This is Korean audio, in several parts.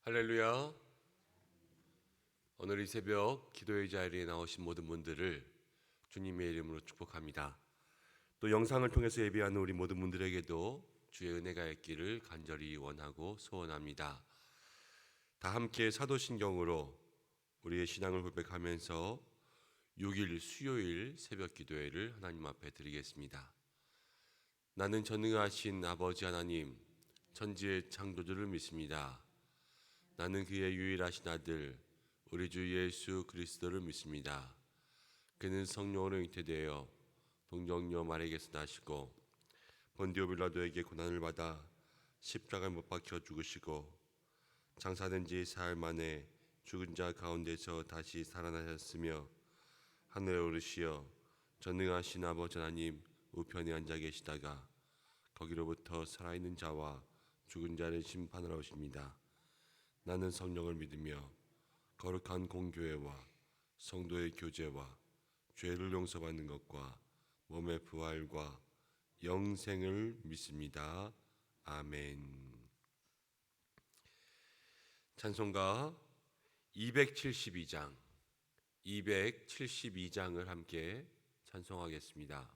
할렐루야. 오늘 이 새벽 기도의 자리에 나오신 모든 분들을 주님의 이름으로 축복합니다. 또 영상을 통해서 예배하는 우리 모든 분들에게도 주의 은혜가 있기를 간절히 원하고 소원합니다. 다 함께 사도신경으로 우리의 신앙을 고백하면서 6일 수요일 새벽 기도회를 하나님 앞에 드리겠습니다. 나는 전능하신 아버지 하나님, 천지의 창조주를 믿습니다. 나는 그의 유일하신 아들 우리 주 예수 그리스도를 믿습니다. 그는 성령으로 잉태되어 동정녀 마리아에게서 나시고 본디오 빌라도에게 고난을 받아 십자가에 못 박혀 죽으시고 장사된 지 사흘 만에 죽은 자 가운데서 다시 살아나셨으며 하늘에 오르시어 전능하신 아버지 하나님 우편에 앉아 계시다가 거기로부터 살아있는 자와 죽은 자를 심판하러 오십니다. 나는 성령을 믿으며 거룩한 공교회와 성도의 교제와 죄를 용서받는 것과 몸의 부활과 영생을 믿습니다. 아멘. 찬송가 272장을 함께 찬송하겠습니다.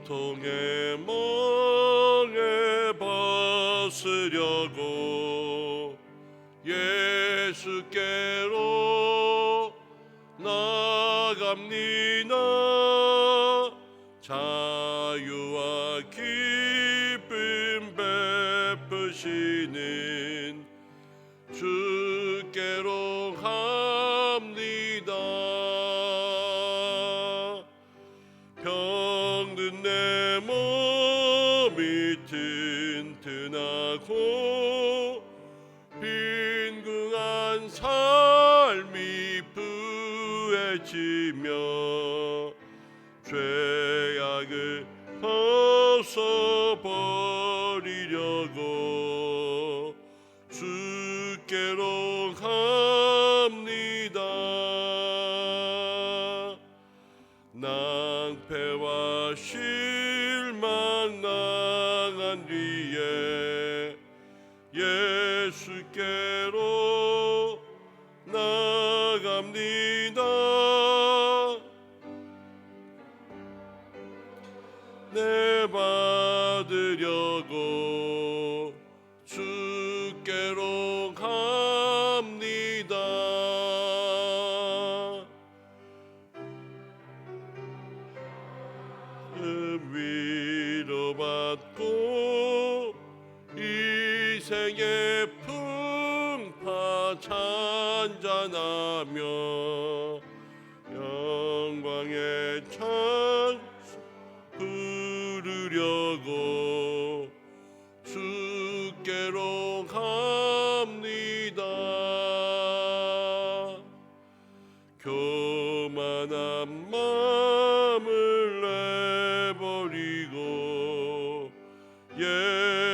고통의 멍에 벗으려고 예수께로 나갑니다. 자유와 기쁨 베푸시는 주께로 갑니다. 병든 내 몸이 튼튼하고 빈궁한 삶이 부해지며 죄악을 벗어버리려고 주께로 갑니다. 낭패와 실망 당한 뒤에 예수께로 나갑니다. 내 받으려고 주께로 갑니다. 위로받고 이 생의 풍파 찬잔하며 영광의 찬송 부르려고 주께로 갑니다. 교만한 마음을 내버리고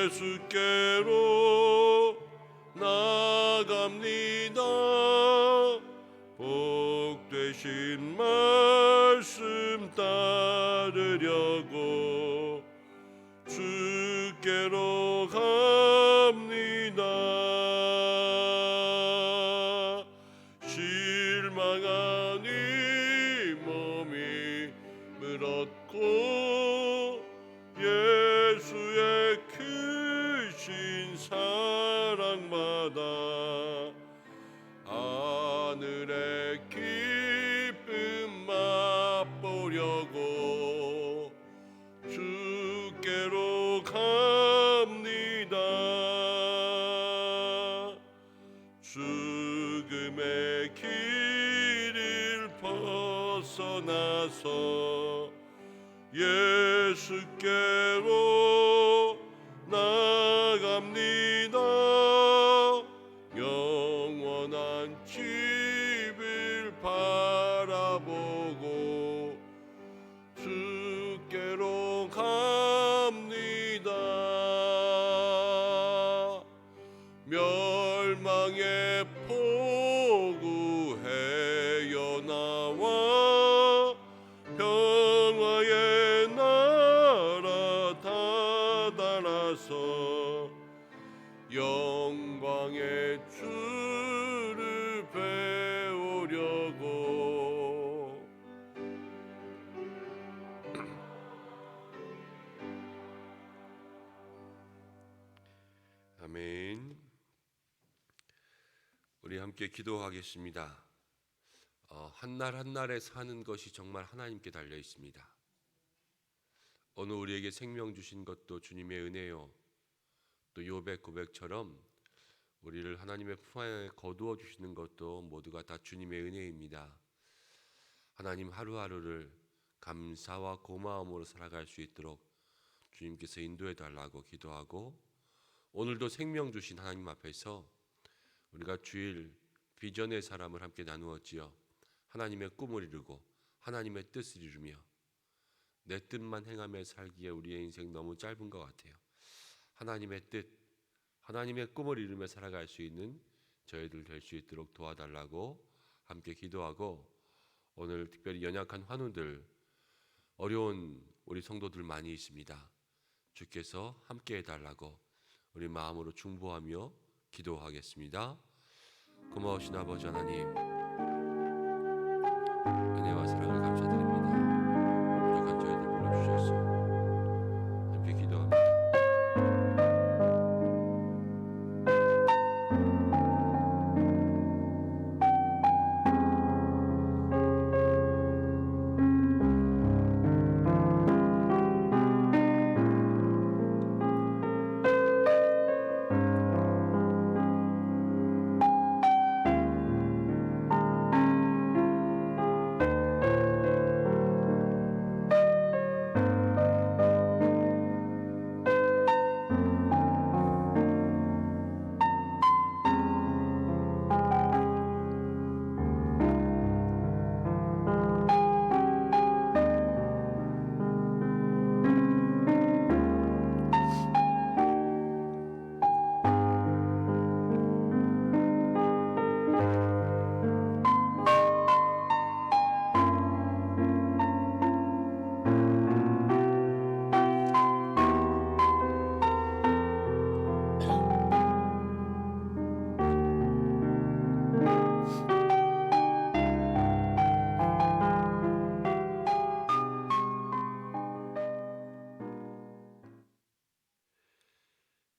예수께로 나갑니다. 복되신 말씀 따르려고 주께로 갑니다. 실망한 이 몸이 물었고 예수의 크신 사랑마다 하늘의 기쁨 맛보려고 주께로 갑니다. 죽음의 길을 벗어나서 예수께로 나갑니다. 영원한 집을 바라보고 주께로 갑니다. 멸망의 하고 아멘. 우리 함께 기도하겠습니다. 한날 한날에 사는 것이 정말 하나님께 달려 있습니다. 오늘 우리에게 생명 주신 것도 주님의 은혜요. 또 욥의 고백처럼 우리를 하나님의 품 안에 거두어 주시는 것도 모두가 다 주님의 은혜입니다. 하나님 하루하루를 감사와 고마움으로 살아갈 수 있도록 주님께서 인도해 달라고 기도하고, 오늘도 생명 주신 하나님 앞에서 우리가 주일 비전의 사람을 함께 나누었지요. 하나님의 꿈을 이루고 하나님의 뜻을 이루며 내 뜻만 행하며 살기에 우리의 인생 너무 짧은 것 같아요. 하나님의 뜻, 하나님의 꿈을 이루며 살아갈 수 있는 저희들 될 수 있도록 도와달라고 함께 기도하고, 오늘 특별히 연약한 환우들, 어려운 우리 성도들 많이 있습니다. 주께서 함께 해달라고 우리 마음으로 중보하며 기도하겠습니다. 고마우신 아버지 하나님, 은혜와 사랑을 감사드립니다. 부족한 저희들 불러주셔서 함께 기도합니다.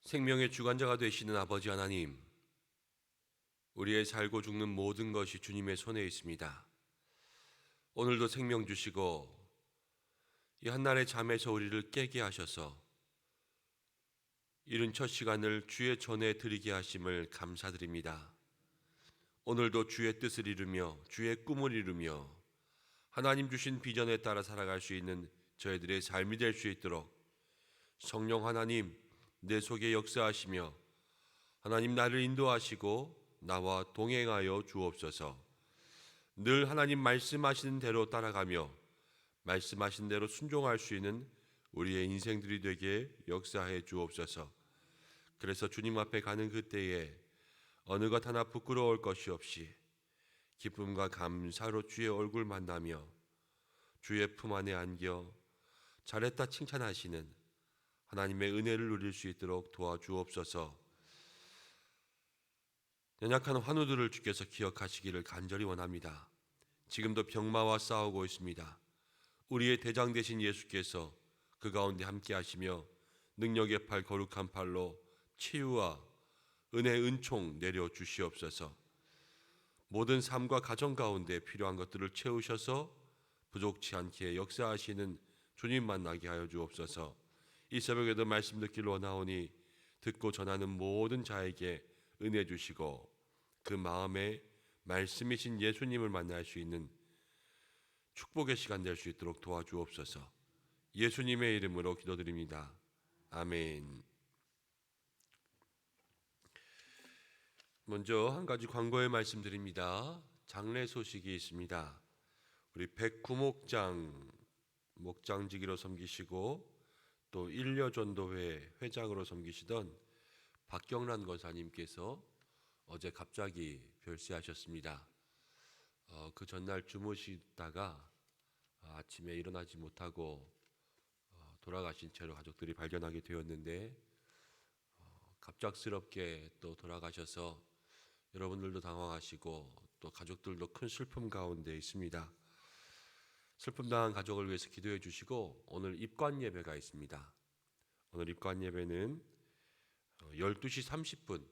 생명의 주관자가 되시는 아버지 하나님, 우리의 살고 죽는 모든 것이 주님의 손에 있습니다. 오늘도 생명 주시고 이 한날의 잠에서 우리를 깨게 하셔서 이른 첫 시간을 주의 전에 드리게 하심을 감사드립니다. 오늘도 주의 뜻을 이루며 주의 꿈을 이루며 하나님 주신 비전에 따라 살아갈 수 있는 저희들의 삶이 될 수 있도록 성령 하나님 내 속에 역사하시며 하나님 나를 인도하시고 나와 동행하여 주옵소서. 늘 하나님 말씀하시는 대로 따라가며 말씀하신 대로 순종할 수 있는 우리의 인생들이 되게 역사해 주옵소서. 그래서 주님 앞에 가는 그때에 어느 것 하나 부끄러울 것이 없이 기쁨과 감사로 주의 얼굴 만나며 주의 품 안에 안겨 잘했다 칭찬하시는 하나님의 은혜를 누릴 수 있도록 도와주옵소서. 연약한 환우들을 주께서 기억하시기를 간절히 원합니다. 지금도 병마와 싸우고 있습니다. 우리의 대장 되신 예수께서 그 가운데 함께 하시며 능력의 팔, 거룩한 팔로 치유와 은혜, 은총 내려 주시옵소서. 모든 삶과 가정 가운데 필요한 것들을 채우셔서 부족치 않게 역사하시는 주님 만나게 하여 주옵소서. 이 새벽에도 말씀 듣기를 원하오니 듣고 전하는 모든 자에게 은혜 주시고 그 마음에 말씀이신 예수님을 만날 수 있는 축복의 시간 될 수 있도록 도와주옵소서. 예수님의 이름으로 기도드립니다. 아멘. 먼저 한 가지 광고의 말씀드립니다. 장례 소식이 있습니다. 우리 백구목장 목장지기로 섬기시고 또 일려전도회 회장으로 섬기시던 박경란 권사님께서 어제 갑자기 별세하셨습니다. 그 전날 주무시다가 아침에 일어나지 못하고 돌아가신 채로 가족들이 발견하게 되었는데, 갑작스럽게 또 돌아가셔서 여러분들도 당황하시고 또 가족들도 큰 슬픔 가운데 있습니다. 슬픔 당한 가족을 위해서 기도해 주시고 오늘 입관 예배가 있습니다. 오늘 입관 예배는 12시 30분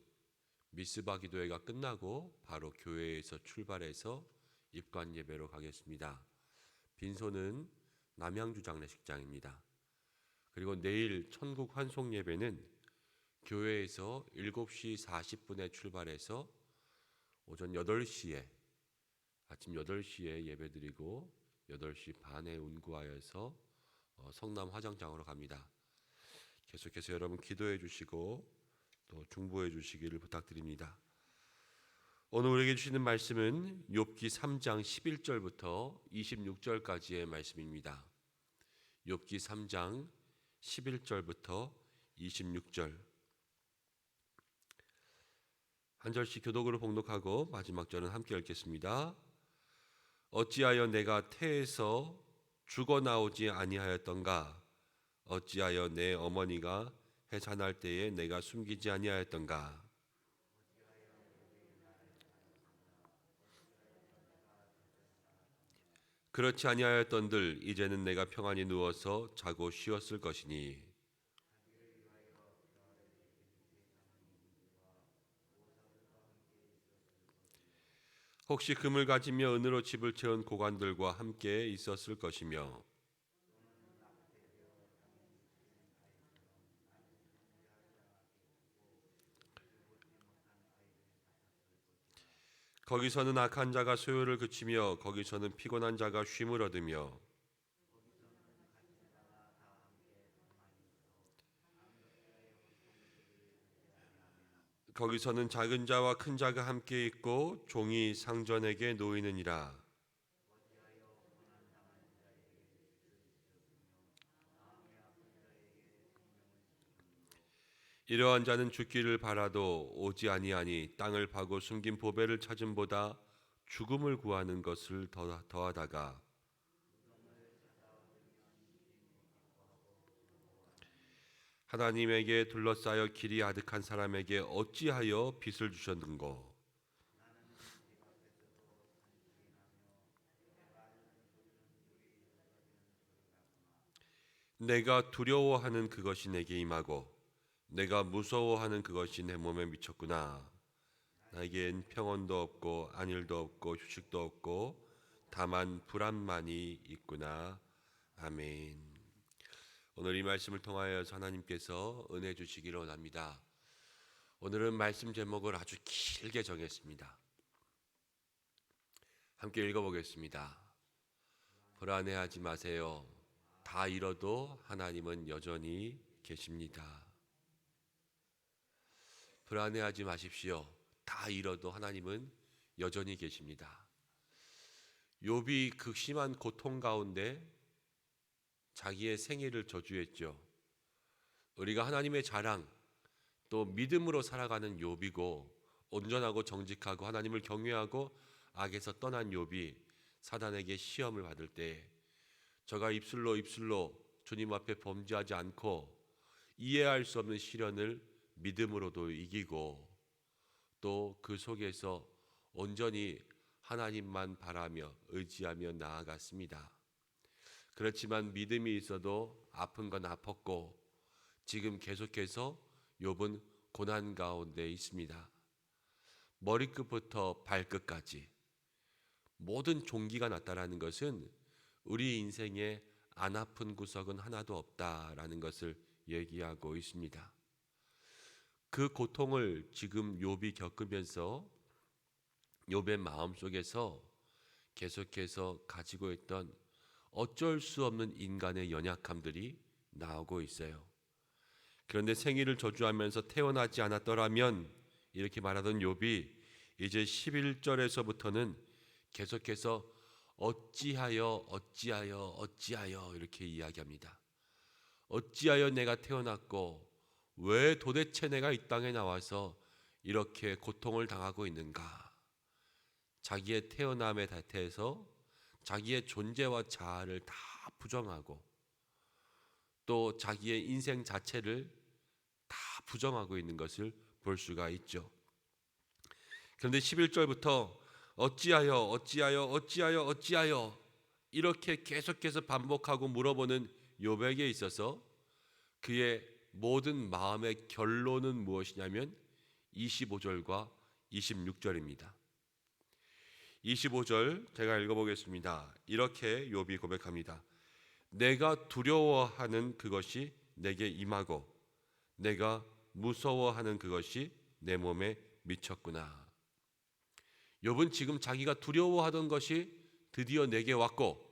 미스바 기도회가 끝나고 바로 교회에서 출발해서 입관 예배로 가겠습니다. 빈소는 남양주 장례식장입니다. 그리고 내일 천국 환송 예배는 교회에서 7시 40분에 출발해서 오전 8시에 아침 8시에 예배드리고 8시 반에 운구하여서 성남 화장장으로 갑니다. 계속해서 여러분 기도해 주시고 또 중보해 주시기를 부탁드립니다. 오늘 우리에게 주시는 말씀은 욥기 3장 11절부터 26절까지의 말씀입니다. 욥기 3장 11절부터 26절 한 절씩 교독으로 봉독하고 마지막 절은 함께 읽겠습니다. 어찌하여 내가 태에서 죽어 나오지 아니하였던가? 어찌하여 내 어머니가 해산할 때에 내가 숨기지 아니하였던가? 그렇지 아니하였던들 이제는 내가 평안히 누워서 자고 쉬었을 것이니 혹시 금을 가지며 은으로 집을 채운 고관들과 함께 있었을 것이며 거기서는 악한 자가 소요를 그치며 거기서는 피곤한 자가 쉼을 얻으며 거기서는 작은 자와 큰 자가 함께 있고 종이 상전에게 놓이느니라. 이러한 자는 죽기를 바라도 오지 아니하니 땅을 파고 숨긴 보배를 찾음보다 죽음을 구하는 것을 더하다가 하나님에게 둘러싸여 길이 아득한 사람에게 어찌하여 빚을 주셨는고? 내가 두려워하는 그것이 내게 임하고 내가 무서워하는 그것이 내 몸에 미쳤구나. 나에겐 평온도 없고 안일도 없고 휴식도 없고 다만 불안만이 있구나. 아멘. 오늘 이 말씀을 통하여 하나님께서 은혜 주시기를 원합니다. 오늘은 말씀 제목을 아주 길게 정했습니다. 함께 읽어보겠습니다. 불안해하지 마세요. 다 잃어도 하나님은 여전히 계십니다. 불안해하지 마십시오. 다 잃어도 하나님은 여전히 계십니다. 욥이 극심한 고통 가운데 자기의 생애를 저주했죠. 우리가 하나님의 자랑 또 믿음으로 살아가는 욥이고 온전하고 정직하고 하나님을 경외하고 악에서 떠난 욥이 사단에게 시험을 받을 때 저가 입술로 주님 앞에 범죄하지 않고 이해할 수 없는 시련을 믿음으로도 이기고 또 그 속에서 온전히 하나님만 바라며 의지하며 나아갔습니다. 그렇지만 믿음이 있어도 아픈 건 아팠고 지금 계속해서 욥은 고난 가운데 있습니다. 머리끝부터 발끝까지 모든 종기가 났다라는 것은 우리 인생에 안 아픈 구석은 하나도 없다라는 것을 얘기하고 있습니다. 그 고통을 지금 욥이 겪으면서 욥의 마음속에서 계속해서 가지고 있던 어쩔 수 없는 인간의 연약함들이 나오고 있어요. 그런데 생일을 저주하면서 태어나지 않았더라면 이렇게 말하던 욥이 이제 11절에서부터는 계속해서 어찌하여 이렇게 이야기합니다. 어찌하여 내가 태어났고 왜 도대체 내가 이 땅에 나와서 이렇게 고통을 당하고 있는가? 자기의 태어남에 대해서 자기의 존재와 자아를 다 부정하고 또 자기의 인생 자체를 다 부정하고 있는 것을 볼 수가 있죠. 그런데 11절부터 어찌하여 어찌하여 어찌하여 어찌하여 이렇게 계속해서 반복하고 물어보는 욥에게 있어서 그의 모든 마음의 결론은 무엇이냐면 25절과 26절입니다. 25절 제가 읽어보겠습니다. 이렇게 욥이 고백합니다. 내가 두려워하는 그것이 내게 임하고 내가 무서워하는 그것이 내 몸에 미쳤구나. 욥은 지금 자기가 두려워하던 것이 드디어 내게 왔고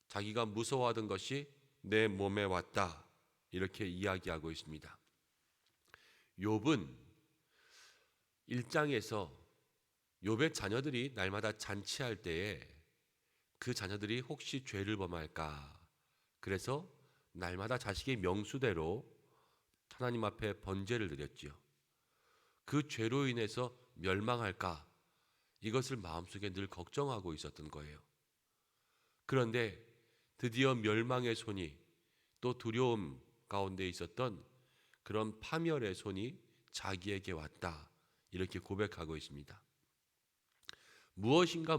자기가 무서워하던 것이 내 몸에 왔다. 이렇게 이야기하고 있습니다. 욥은 1장에서 욥의 자녀들이 날마다 잔치할 때에 그 자녀들이 혹시 죄를 범할까 그래서 날마다 자식의 명수대로 하나님 앞에 번제를 드렸지요. 그 죄로 인해서 멸망할까 이것을 마음속에 늘 걱정하고 있었던 거예요. 그런데 드디어 멸망의 손이 또 두려움 가운데 있었던 그런 파멸의 손이 자기에게 왔다 이렇게 고백하고 있습니다. 무엇인가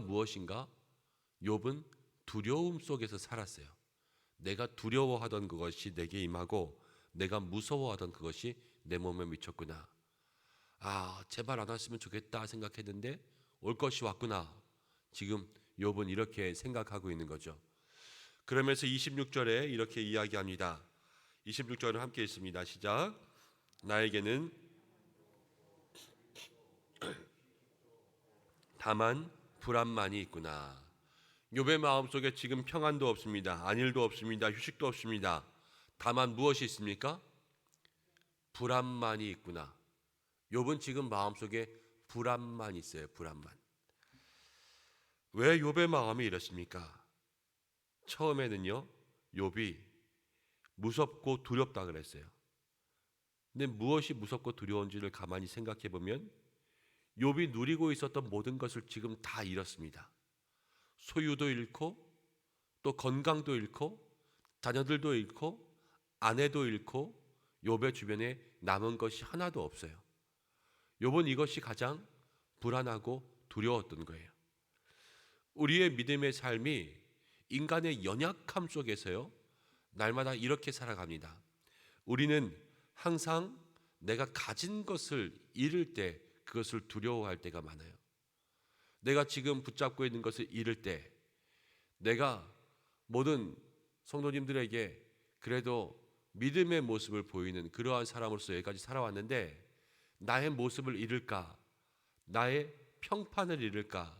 욥은 두려움 속에서 살았어요. 내가 두려워하던 그것이 내게 임하고 내가 무서워하던 그것이 내 몸에 미쳤구나. 제발 안 왔으면 좋겠다 생각했는데 올 것이 왔구나. 지금 욥은 이렇게 생각하고 있는 거죠. 그러면서 26절에 이렇게 이야기합니다. 26절을 함께 읽습니다. 시작. 나에게는 다만 불안만이 있구나. 욥의 마음속에 지금 평안도 없습니다. 안일도 없습니다. 휴식도 없습니다. 다만 무엇이 있습니까? 불안만이 있구나. 욥은 지금 마음속에 불안만 있어요. 불안만. 왜 욥의 마음이 이렇습니까? 처음에는요, 욥이 무섭고 두렵다 그랬어요. 근데 무엇이 무섭고 두려운지를 가만히 생각해 보면 욥이 누리고 있었던 모든 것을 지금 다 잃었습니다. 소유도 잃고 또 건강도 잃고 자녀들도 잃고 아내도 잃고 욥의 주변에 남은 것이 하나도 없어요. 욥은 이것이 가장 불안하고 두려웠던 거예요. 우리의 믿음의 삶이 인간의 연약함 속에서요 날마다 이렇게 살아갑니다. 우리는 항상 내가 가진 것을 잃을 때 그것을 두려워할 때가 많아요. 내가 지금 붙잡고 있는 것을 잃을 때 내가 모든 성도님들에게 그래도 믿음의 모습을 보이는 그러한 사람으로서 여기까지 살아왔는데 나의 모습을 잃을까? 나의 평판을 잃을까?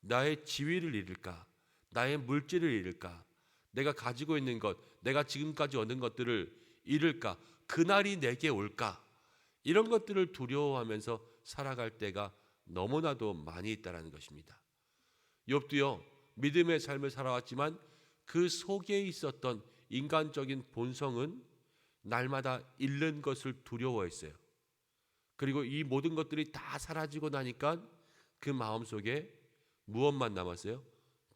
나의 지위를 잃을까? 나의 물질을 잃을까? 내가 가지고 있는 것, 내가 지금까지 얻은 것들을 잃을까? 그날이 내게 올까? 이런 것들을 두려워하면서 살아갈 때가 너무나도 많이 있다는 것입니다. 욥도요 믿음의 삶을 살아왔지만 그 속에 있었던 인간적인 본성은 날마다 잃는 것을 두려워했어요. 그리고 이 모든 것들이 다 사라지고 나니까 그 마음속에 무엇만 남았어요?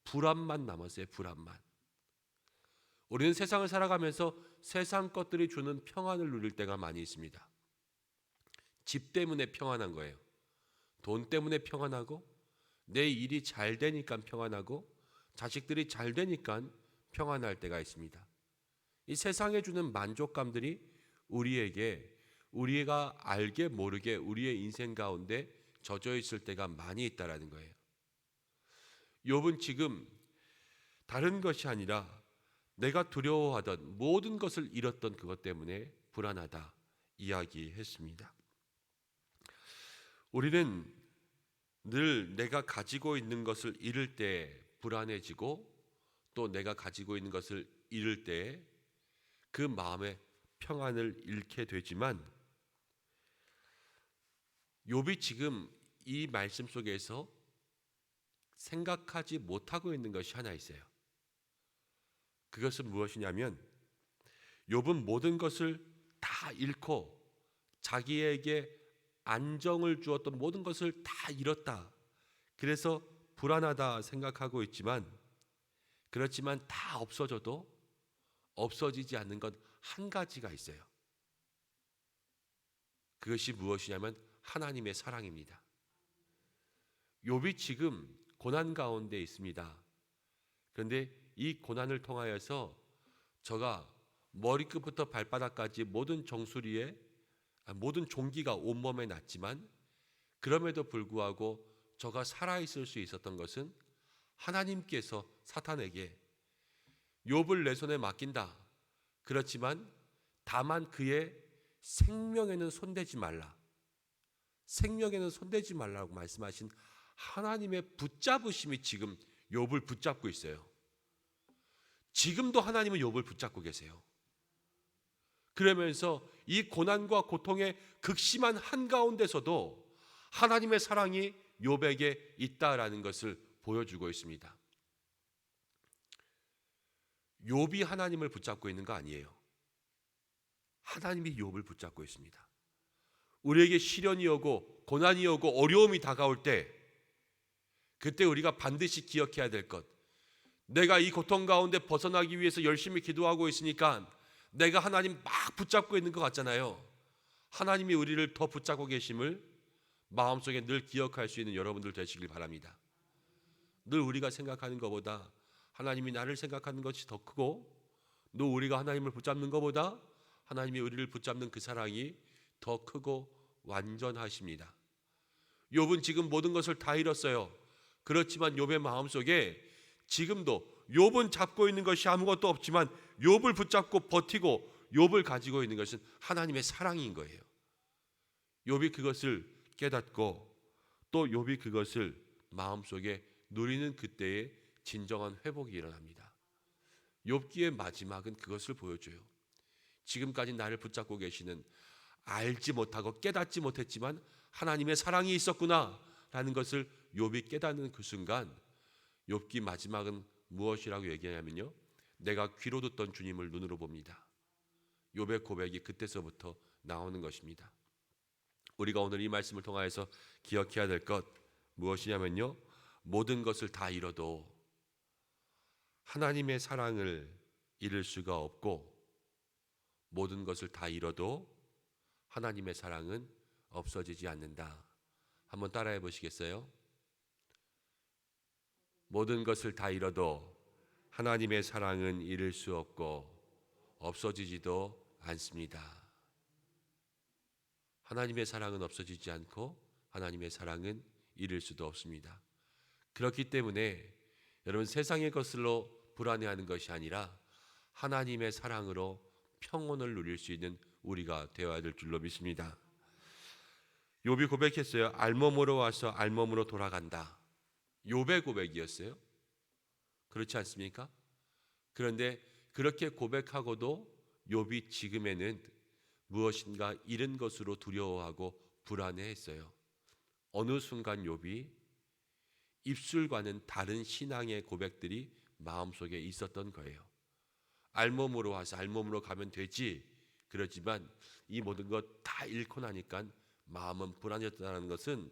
불안만 남았어요. 불안만. 우리는 세상을 살아가면서 세상 것들이 주는 평안을 누릴 때가 많이 있습니다. 집 때문에 평안한 거예요. 돈 때문에 평안하고 내 일이 잘 되니까 평안하고 자식들이 잘 되니까 평안할 때가 있습니다. 이 세상에 주는 만족감들이 우리에게 우리가 알게 모르게 우리의 인생 가운데 젖어 있을 때가 많이 있다라는 거예요. 욥은 지금 다른 것이 아니라 내가 두려워하던 모든 것을 잃었던 그것 때문에 불안하다 이야기했습니다. 우리는 늘 내가 가지고 있는 것을 잃을 때 불안해지고 또 내가 가지고 있는 것을 잃을 때 그 마음의 평안을 잃게 되지만 욥이 지금 이 말씀 속에서 생각하지 못하고 있는 것이 하나 있어요. 그것은 무엇이냐면 욥은 모든 것을 다 잃고 자기에게 안정을 주었던 모든 것을 다 잃었다. 그래서 불안하다 생각하고 있지만 그렇지만 다 없어져도 없어지지 않는 것 한 가지가 있어요. 그것이 무엇이냐면 하나님의 사랑입니다. 욥이 지금 고난 가운데 있습니다. 그런데 이 고난을 통하여서 저가 머리끝부터 발바닥까지 모든 정수리에 모든 종기가 온몸에 났지만 그럼에도 불구하고 저가 살아있을 수 있었던 것은 하나님께서 사탄에게 욥을 내 손에 맡긴다. 그렇지만 다만 그의 생명에는 손대지 말라. 생명에는 손대지 말라고 말씀하신 하나님의 붙잡으심이 지금 욥을 붙잡고 있어요. 지금도 하나님은 욥을 붙잡고 계세요. 그러면서 이 고난과 고통의 극심한 한가운데서도 하나님의 사랑이 욥에게 있다라는 것을 보여주고 있습니다. 욥이 하나님을 붙잡고 있는 거 아니에요. 하나님이 욥을 붙잡고 있습니다. 우리에게 시련이 오고 고난이 오고 어려움이 다가올 때 그때 우리가 반드시 기억해야 될 것, 내가 이 고통 가운데 벗어나기 위해서 열심히 기도하고 있으니까 내가 하나님 막 붙잡고 있는 것 같잖아요. 하나님이 우리를 더 붙잡고 계심을 마음속에 늘 기억할 수 있는 여러분들 되시길 바랍니다. 늘 우리가 생각하는 것보다 하나님이 나를 생각하는 것이 더 크고, 또 우리가 하나님을 붙잡는 것보다 하나님이 우리를 붙잡는 그 사랑이 더 크고 완전하십니다. 욥은 지금 모든 것을 다 잃었어요. 그렇지만 욥의 마음속에 지금도 욥은 잡고 있는 것이 아무것도 없지만 욥을 붙잡고 버티고 욥을 가지고 있는 것은 하나님의 사랑인 거예요. 욥이 그것을 깨닫고 또 욥이 그것을 마음속에 누리는 그때에 진정한 회복이 일어납니다. 욥기의 마지막은 그것을 보여줘요. 지금까지 나를 붙잡고 계시는, 알지 못하고 깨닫지 못했지만 하나님의 사랑이 있었구나 라는 것을 욥이 깨닫는 그 순간, 욥기 마지막은 무엇이라고 얘기하냐면요, 내가 귀로 듣던 주님을 눈으로 봅니다. 욥의 고백이 그때서부터 나오는 것입니다. 우리가 오늘 이 말씀을 통하여서 기억해야 될 것 무엇이냐면요, 모든 것을 다 잃어도 하나님의 사랑을 잃을 수가 없고, 모든 것을 다 잃어도 하나님의 사랑은 없어지지 않는다. 한번 따라해 보시겠어요? 모든 것을 다 잃어도 하나님의 사랑은 잃을 수 없고 없어지지도 않습니다. 하나님의 사랑은 없어지지 않고 하나님의 사랑은 잃을 수도 없습니다. 그렇기 때문에 여러분, 세상의 것으로 불안해하는 것이 아니라 하나님의 사랑으로 평온을 누릴 수 있는 우리가 되어야 될 줄로 믿습니다. 욥이 고백했어요. 알몸으로 와서 알몸으로 돌아간다. 욥의 고백이었어요. 그렇지 않습니까? 그런데 그렇게 고백하고도 욥이 지금에는 무엇인가 잃은 것으로 두려워하고 불안해했어요. 어느 순간 욥이 입술과는 다른 신앙의 고백들이 마음속에 있었던 거예요. 알몸으로 와서 알몸으로 가면 되지. 그렇지만 이 모든 것 다 잃고 나니까 마음은 불안해졌다는 것은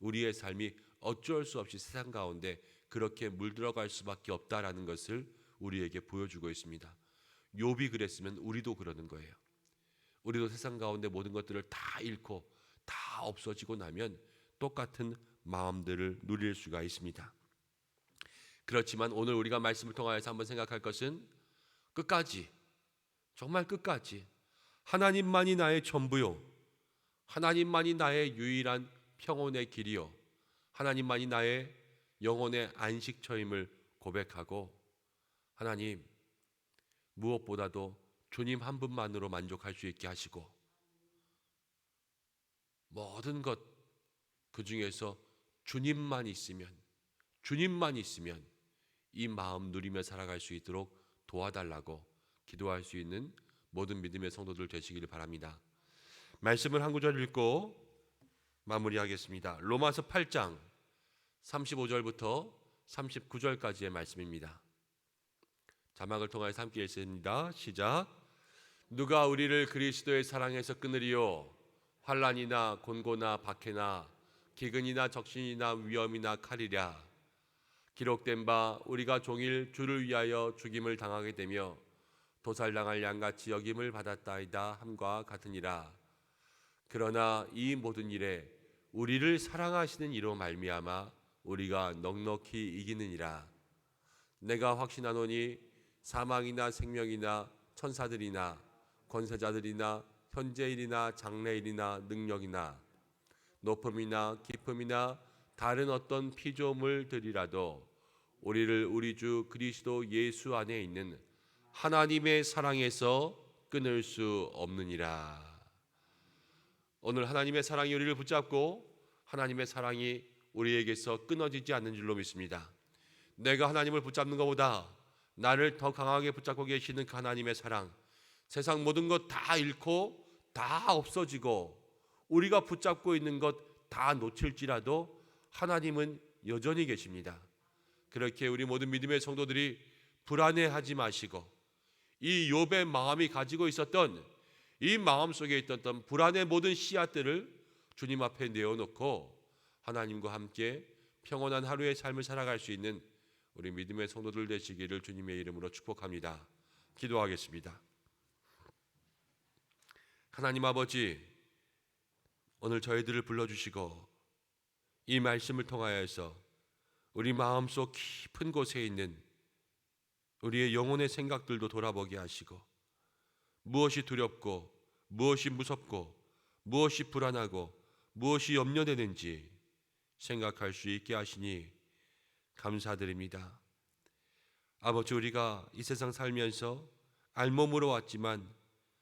우리의 삶이 어쩔 수 없이 세상 가운데 그렇게 물들어갈 수밖에 없다라는 것을 우리에게 보여주고 있습니다. 욥이 그랬으면 우리도 그러는 거예요. 우리도 세상 가운데 모든 것들을 다 잃고 다 없어지고 나면 똑같은 마음들을 누릴 수가 있습니다. 그렇지만 오늘 우리가 말씀을 통하여서 한번 생각할 것은 끝까지, 정말 끝까지 하나님만이 나의 전부요, 하나님만이 나의 유일한 평온의 길이요, 하나님만이 나의 영혼의 안식처임을 고백하고, 하나님 무엇보다도 주님 한 분만으로 만족할 수 있게 하시고, 모든 것 그 중에서 주님만 있으면 이 마음 누리며 살아갈 수 있도록 도와달라고 기도할 수 있는 모든 믿음의 성도들 되시기를 바랍니다. 말씀을 한 구절 읽고 마무리하겠습니다. 로마서 8장 35절부터 39절까지의 말씀입니다. 자막을 통하여 함께 읽습니다. 시작. 누가 우리를 그리스도의 사랑에서 끊으리요? 환난이나 곤고나 박해나 기근이나 적신이나 위험이나 칼이랴. 기록된 바 우리가 종일 주를 위하여 죽임을 당하게 되며 도살당할 양같이 여김을 받았다이다 함과 같으니라. 그러나 이 모든 일에 우리를 사랑하시는 이로 말미암아 우리가 넉넉히 이기느니라. 내가 확신하노니 사망이나 생명이나 천사들이나 권세자들이나 현재일이나 장래일이나 능력이나 높음이나 깊음이나 다른 어떤 피조물들이라도 우리를 우리 주 그리스도 예수 안에 있는 하나님의 사랑에서 끊을 수 없느니라. 오늘 하나님의 사랑이 우리를 붙잡고 하나님의 사랑이 우리에게서 끊어지지 않는 줄로 믿습니다. 내가 하나님을 붙잡는 것보다 나를 더 강하게 붙잡고 계시는 그 하나님의 사랑, 세상 모든 것 다 잃고 다 없어지고 우리가 붙잡고 있는 것 다 놓칠지라도 하나님은 여전히 계십니다. 그렇게 우리 모든 믿음의 성도들이 불안해하지 마시고 이 욥의 마음이 가지고 있었던 이 마음 속에 있었던 불안의 모든 씨앗들을 주님 앞에 내어놓고 하나님과 함께 평온한 하루의 삶을 살아갈 수 있는 우리 믿음의 성도들 되시기를 주님의 이름으로 축복합니다. 기도하겠습니다. 하나님 아버지, 오늘 저희들을 불러주시고 이 말씀을 통하여서 우리 마음속 깊은 곳에 있는 우리의 영혼의 생각들도 돌아보게 하시고 무엇이 두렵고 무엇이 무섭고 무엇이 불안하고 무엇이 염려되는지 생각할 수 있게 하시니 감사드립니다. 아버지, 우리가 이 세상 살면서 알몸으로 왔지만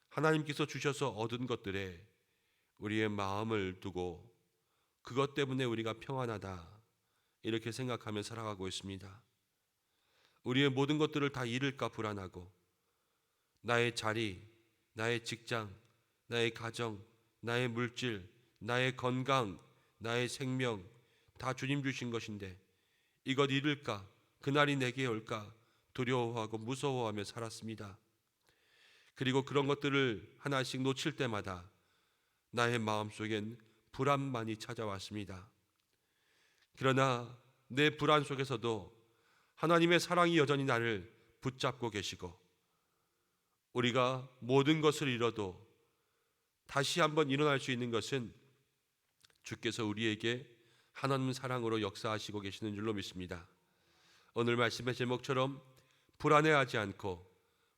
하나님께서 주셔서 얻은 것들에 우리의 마음을 두고 그것 때문에 우리가 평안하다 이렇게 생각하며 살아가고 있습니다. 우리의 모든 것들을 다 잃을까 불안하고 나의 자리, 나의 직장, 나의 가정, 나의 물질, 나의 건강, 나의 생명 다 주님 주신 것인데 이것 잃을까, 그날이 내게 올까 두려워하고 무서워하며 살았습니다. 그리고 그런 것들을 하나씩 놓칠 때마다 나의 마음속엔 불안만이 찾아왔습니다. 그러나 내 불안 속에서도 하나님의 사랑이 여전히 나를 붙잡고 계시고 우리가 모든 것을 잃어도 다시 한번 일어날 수 있는 것은 주께서 우리에게 하나님 사랑으로 역사하시고 계시는 줄로 믿습니다. 오늘 말씀의 제목처럼 불안해하지 않고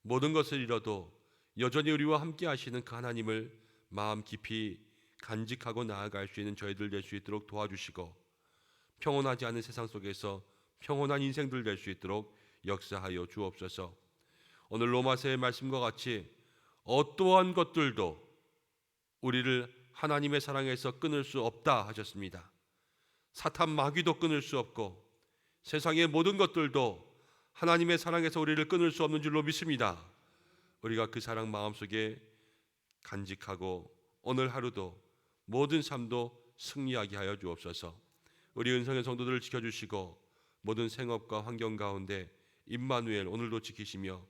모든 것을 잃어도 여전히 우리와 함께 하시는 그 하나님을 마음 깊이 간직하고 나아갈 수 있는 저희들 될 수 있도록 도와주시고 평온하지 않은 세상 속에서 평온한 인생들 될 수 있도록 역사하여 주옵소서. 오늘 로마서의 말씀과 같이 어떠한 것들도 우리를 하나님의 사랑에서 끊을 수 없다 하셨습니다. 사탄 마귀도 끊을 수 없고 세상의 모든 것들도 하나님의 사랑에서 우리를 끊을 수 없는 줄로 믿습니다. 우리가 그 사랑 마음속에 간직하고 오늘 하루도 모든 삶도 승리하게 하여 주옵소서. 우리 은성의 성도들을 지켜주시고 모든 생업과 환경 가운데 임마누엘 오늘도 지키시며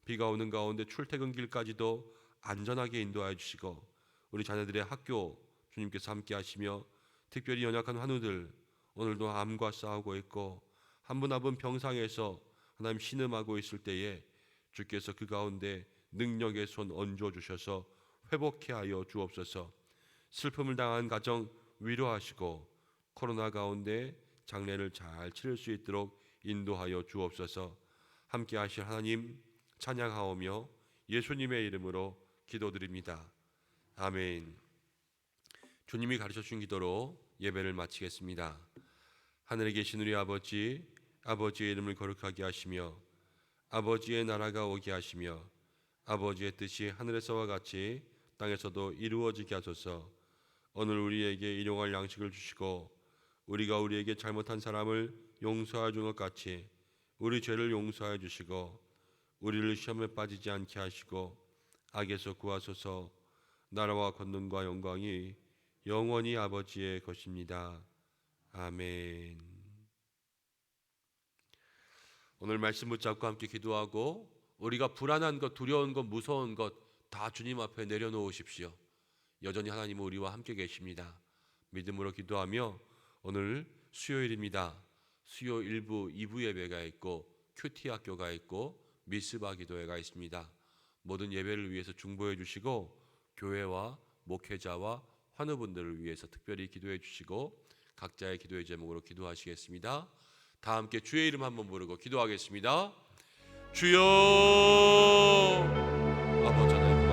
비가 오는 가운데 출퇴근길까지도 안전하게 인도하여 주시고 우리 자녀들의 학교 주님께서 함께 하시며 특별히 연약한 환우들 오늘도 암과 싸우고 있고 한 분 한 분 병상에서 하나님 신음하고 있을 때에 주께서 그 가운데 능력의 손 얹어 주셔서 회복케 하여 주옵소서. 슬픔을 당한 가정 위로하시고 코로나 가운데 장례를 잘 치를 수 있도록 인도하여 주옵소서. 함께 하실 하나님 찬양하오며 예수님의 이름으로 기도드립니다. 아멘. 주님이 가르쳐 주신 기도로 예배를 마치겠습니다. 하늘에 계신 우리 아버지, 아버지의 이름을 거룩하게 하시며 아버지의 나라가 오게 하시며 아버지의 뜻이 하늘에서와 같이 땅에서도 이루어지게 하소서. 오늘 우리에게 일용할 양식을 주시고 우리가 우리에게 잘못한 사람을 용서하여 준 것 같이 우리 죄를 용서하여 주시고 우리를 시험에 빠지지 않게 하시고 악에서 구하소서. 나라와 권능과 영광이 영원히 아버지의 것입니다. 아멘. 오늘 말씀 붙잡고 함께 기도하고 우리가 불안한 것, 두려운 것, 무서운 것 다 주님 앞에 내려놓으십시오. 여전히 하나님은 우리와 함께 계십니다. 믿음으로 기도하며 오늘 수요일입니다. 수요 1부, 2부 예배가 있고 큐티 학교가 있고 미스바 기도회가 있습니다. 모든 예배를 위해서 중보해 주시고 교회와 목회자와 환우분들을 위해서 특별히 기도해 주시고 각자의 기도의 제목으로 기도하시겠습니다. 다 함께 주의 이름 한번 부르고 기도하겠습니다. 주여. 아버지 하나님